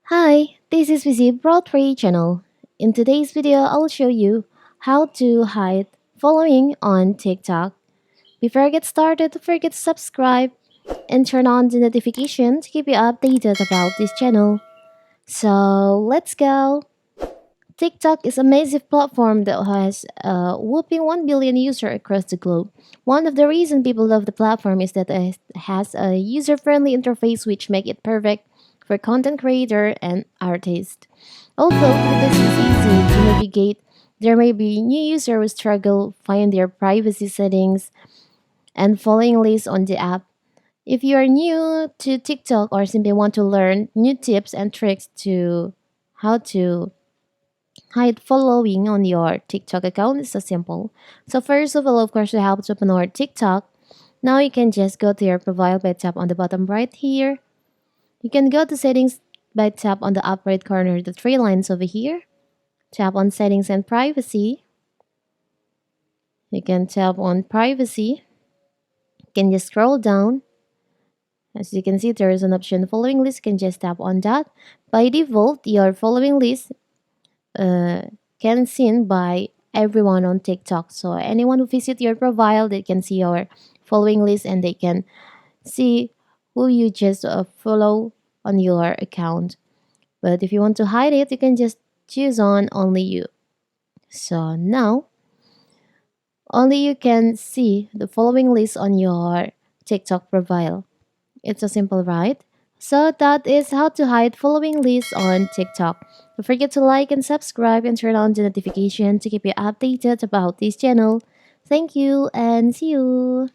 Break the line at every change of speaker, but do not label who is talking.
Hi, this is Visi Broadway channel. In today's video, I'll show you how to hide following on TikTok. Before I get started, don't forget to subscribe and turn on the notification to keep you updated about this channel. So let's go. TikTok is a massive platform that has a whopping 1 billion users across the globe. One of the reasons people love the platform is that it has a user-friendly interface which make it perfect for content creator and artists. Although it is easy to navigate, there may be new users who struggle find their privacy settings and following lists on the app. If you are new to TikTok or simply want to learn new tips and tricks to how to hide following on your TikTok account is so simple. So first of all, of course, to help to open our TikTok, now you can just go to your profile by tap on the bottom right here. You can go to settings by tap on the up right corner, the three lines over here. Tap on settings and privacy. You can tap on privacy. You can just scroll down. As you can see, there is an option following list. You can just tap on that. By default, your following list uh, can seen by everyone on TikTok. So anyone who visit your profile, they can see your following list and they can see who you just follow on your account. But if you want to hide it, you can just choose on only you. So now only you can see the following list on your TikTok profile. It's a simple, right? So that is how to hide following lists on TikTok. Don't forget to like and subscribe and turn on the notification to keep you updated about this channel. Thank you and see you.